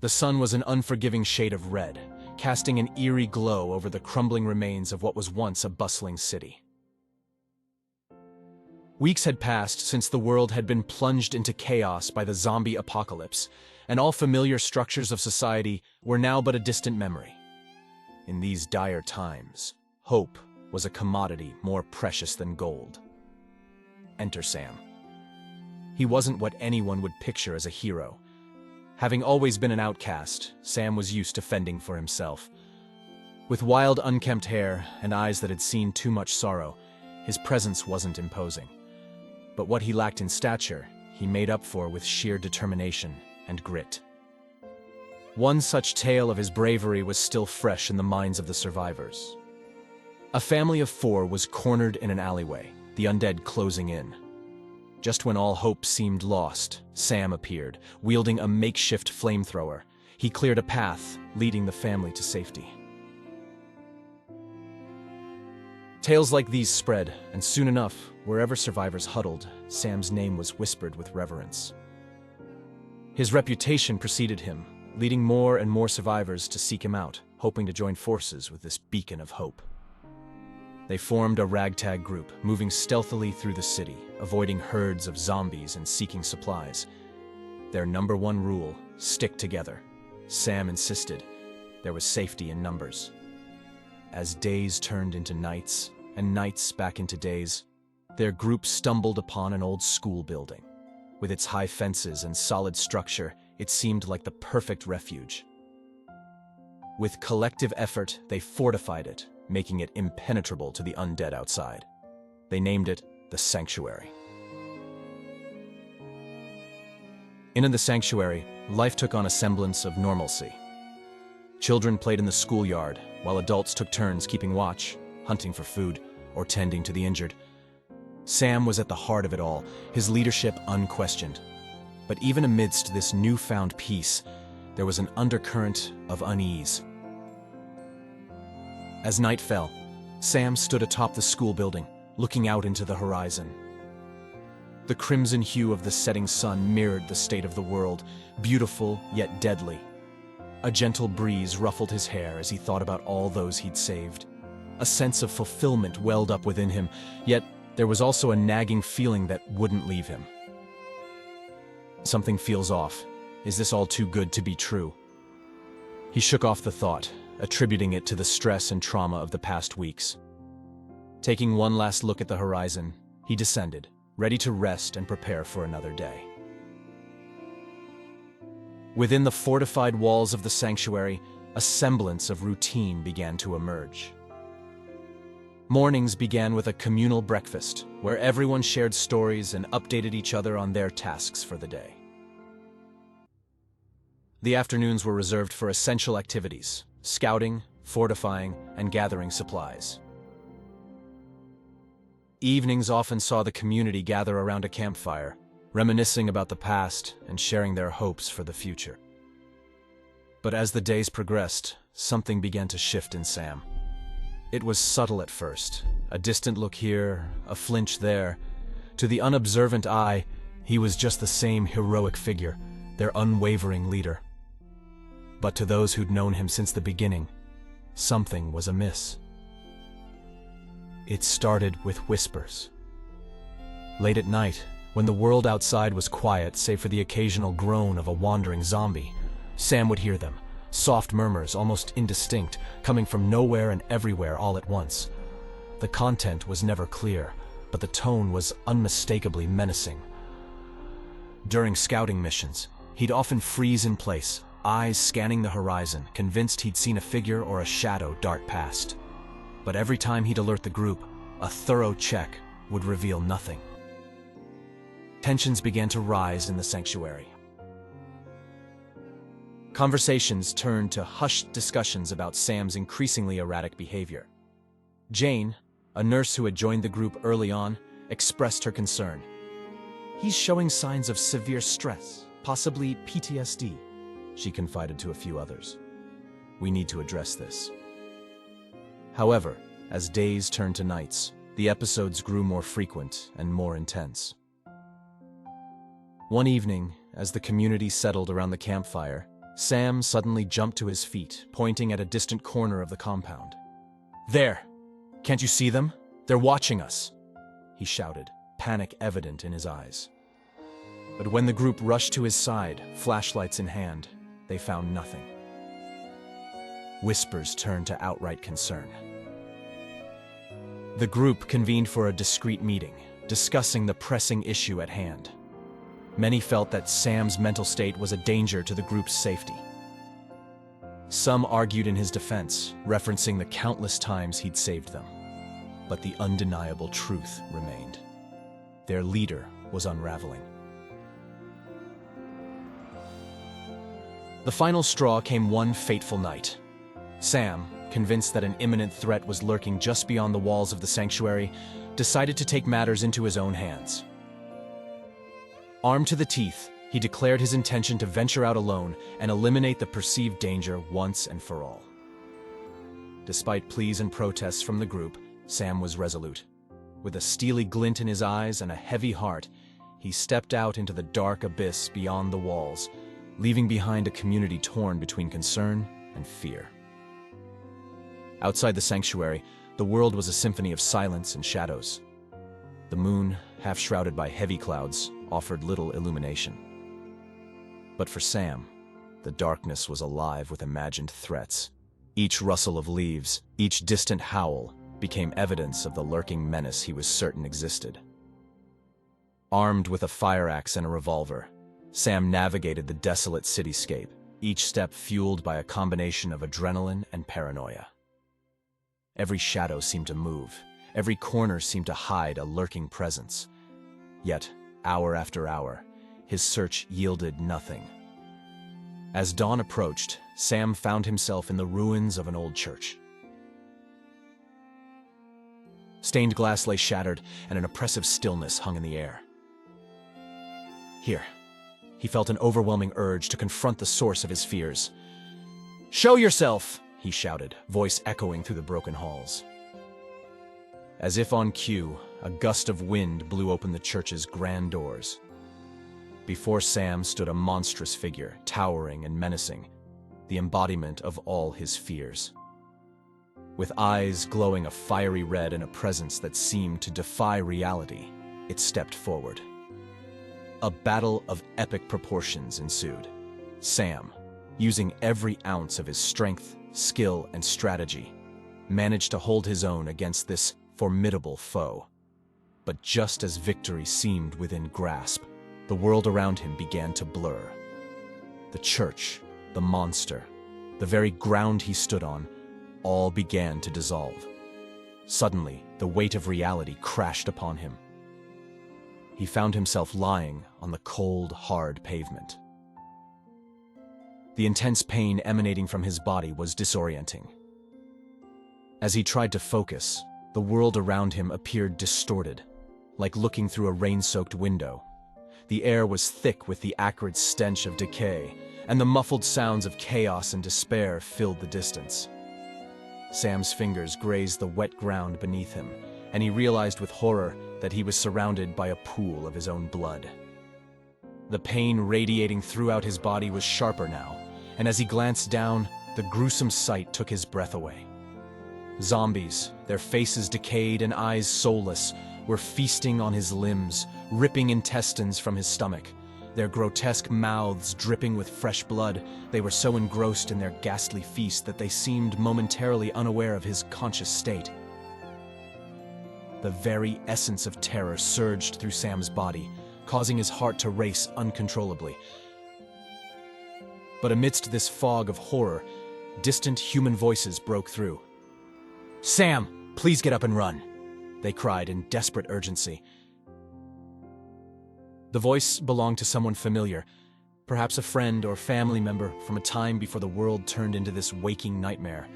The sun was an unforgiving shade of red, casting an eerie glow over the crumbling remains of what was once a bustling city. Weeks had passed since the world had been plunged into chaos by the zombie apocalypse, and all familiar structures of society were now but a distant memory. In these dire times, hope was a commodity more precious than gold. Enter Sam. He wasn't what anyone would picture as a hero. Having always been an outcast, Sam was used to fending for himself. With wild, unkempt hair and eyes that had seen too much sorrow, his presence wasn't imposing. But what he lacked in stature, he made up for with sheer determination and grit. One such tale of his bravery was still fresh in the minds of the survivors. A family of 4 was cornered in an alleyway, the undead closing in. Just when all hope seemed lost, Sam appeared, wielding a makeshift flamethrower. He cleared a path, leading the family to safety. Tales like these spread, and soon enough, wherever survivors huddled, Sam's name was whispered with reverence. His reputation preceded him, leading more and more survivors to seek him out, hoping to join forces with this beacon of hope. They formed a ragtag group, moving stealthily through the city, avoiding herds of zombies and seeking supplies. Their number one rule: stick together. Sam insisted there was safety in numbers. As days turned into nights, and nights back into days, their group stumbled upon an old school building. With its high fences and solid structure, it seemed like the perfect refuge. With collective effort, they fortified it, making it impenetrable to the undead outside. They named it the Sanctuary. In the Sanctuary, life took on a semblance of normalcy. Children played in the schoolyard, while adults took turns keeping watch, hunting for food, or tending to the injured. Sam was at the heart of it all, his leadership unquestioned. But even amidst this newfound peace, there was an undercurrent of unease. As night fell, Sam stood atop the school building, looking out into the horizon. The crimson hue of the setting sun mirrored the state of the world, beautiful yet deadly. A gentle breeze ruffled his hair as he thought about all those he'd saved. A sense of fulfillment welled up within him, yet there was also a nagging feeling that wouldn't leave him. Something feels off. Is this all too good to be true? He shook off the thought, attributing it to the stress and trauma of the past weeks. Taking one last look at the horizon, he descended, ready to rest and prepare for another day. Within the fortified walls of the sanctuary, a semblance of routine began to emerge. Mornings began with a communal breakfast, where everyone shared stories and updated each other on their tasks for the day. The afternoons were reserved for essential activities: scouting, fortifying, and gathering supplies. Evenings often saw the community gather around a campfire, reminiscing about the past and sharing their hopes for the future. But as the days progressed, something began to shift in Sam. It was subtle at first, a distant look here, a flinch there. To the unobservant eye, he was just the same heroic figure, their unwavering leader. But to those who'd known him since the beginning, something was amiss. It started with whispers. Late at night, when the world outside was quiet save for the occasional groan of a wandering zombie, Sam would hear them, soft murmurs almost indistinct, coming from nowhere and everywhere all at once. The content was never clear, but the tone was unmistakably menacing. During scouting missions, he'd often freeze in place, eyes scanning the horizon, convinced he'd seen a figure or a shadow dart past. But every time he'd alert the group, a thorough check would reveal nothing. Tensions began to rise in the sanctuary. Conversations turned to hushed discussions about Sam's increasingly erratic behavior. Jane, a nurse who had joined the group early on, expressed her concern. "He's showing signs of severe stress, possibly PTSD," she confided to a few others. "We need to address this." However, as days turned to nights, the episodes grew more frequent and more intense. One evening, as the community settled around the campfire, Sam suddenly jumped to his feet, pointing at a distant corner of the compound. "There! Can't you see them? They're watching us!" he shouted, panic evident in his eyes. But when the group rushed to his side, flashlights in hand, they found nothing. Whispers turned to outright concern. The group convened for a discreet meeting, discussing the pressing issue at hand. Many felt that Sam's mental state was a danger to the group's safety. Some argued in his defense, referencing the countless times he'd saved them. But the undeniable truth remained. Their leader was unraveling. The final straw came one fateful night. Sam, convinced that an imminent threat was lurking just beyond the walls of the sanctuary, decided to take matters into his own hands. Armed to the teeth, he declared his intention to venture out alone and eliminate the perceived danger once and for all. Despite pleas and protests from the group, Sam was resolute. With a steely glint in his eyes and a heavy heart, he stepped out into the dark abyss beyond the walls, leaving behind a community torn between concern and fear. Outside the sanctuary, the world was a symphony of silence and shadows. The moon, half shrouded by heavy clouds, offered little illumination. But for Sam, the darkness was alive with imagined threats. Each rustle of leaves, each distant howl, became evidence of the lurking menace he was certain existed. Armed with a fire axe and a revolver, Sam navigated the desolate cityscape, each step fueled by a combination of adrenaline and paranoia. Every shadow seemed to move, every corner seemed to hide a lurking presence. Yet, hour after hour, his search yielded nothing. As dawn approached, Sam found himself in the ruins of an old church. Stained glass lay shattered, and an oppressive stillness hung in the air. Here, he felt an overwhelming urge to confront the source of his fears. "Show yourself!" he shouted, voice echoing through the broken halls. As if on cue, a gust of wind blew open the church's grand doors. Before Sam stood a monstrous figure, towering and menacing, the embodiment of all his fears. With eyes glowing a fiery red and a presence that seemed to defy reality, it stepped forward. A battle of epic proportions ensued. Sam, using every ounce of his strength, skill, and strategy, managed to hold his own against this formidable foe. But just as victory seemed within grasp, the world around him began to blur. The church, the monster, the very ground he stood on, all began to dissolve. Suddenly, the weight of reality crashed upon him. He found himself lying on the cold, hard pavement. The intense pain emanating from his body was disorienting. As he tried to focus, the world around him appeared distorted, like looking through a rain-soaked window. The air was thick with the acrid stench of decay, and the muffled sounds of chaos and despair filled the distance. Sam's fingers grazed the wet ground beneath him, and he realized with horror that he was surrounded by a pool of his own blood. The pain radiating throughout his body was sharper now, and as he glanced down, the gruesome sight took his breath away. Zombies, their faces decayed and eyes soulless, were feasting on his limbs, ripping intestines from his stomach. Their grotesque mouths dripping with fresh blood, they were so engrossed in their ghastly feast that they seemed momentarily unaware of his conscious state. The very essence of terror surged through Sam's body, causing his heart to race uncontrollably. But amidst this fog of horror, distant human voices broke through. "Sam, please get up and run," they cried in desperate urgency. The voice belonged to someone familiar, perhaps a friend or family member from a time before the world turned into this waking nightmare,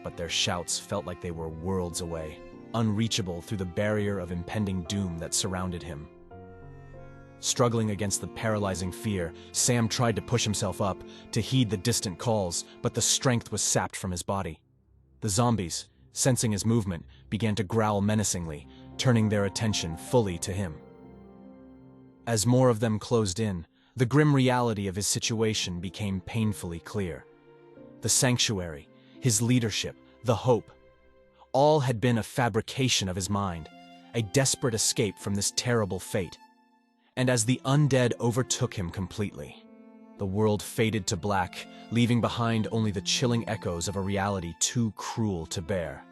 but their shouts felt like they were worlds away, unreachable through the barrier of impending doom that surrounded him. Struggling against the paralyzing fear, Sam tried to push himself up, to heed the distant calls, but the strength was sapped from his body. The zombies, sensing his movement, began to growl menacingly, turning their attention fully to him. As more of them closed in, The grim reality of his situation became painfully clear. The sanctuary, his leadership, the hope, all had been a fabrication of his mind, a desperate escape from this terrible fate. And as the undead overtook him completely, the world faded to black, leaving behind only the chilling echoes of a reality too cruel to bear.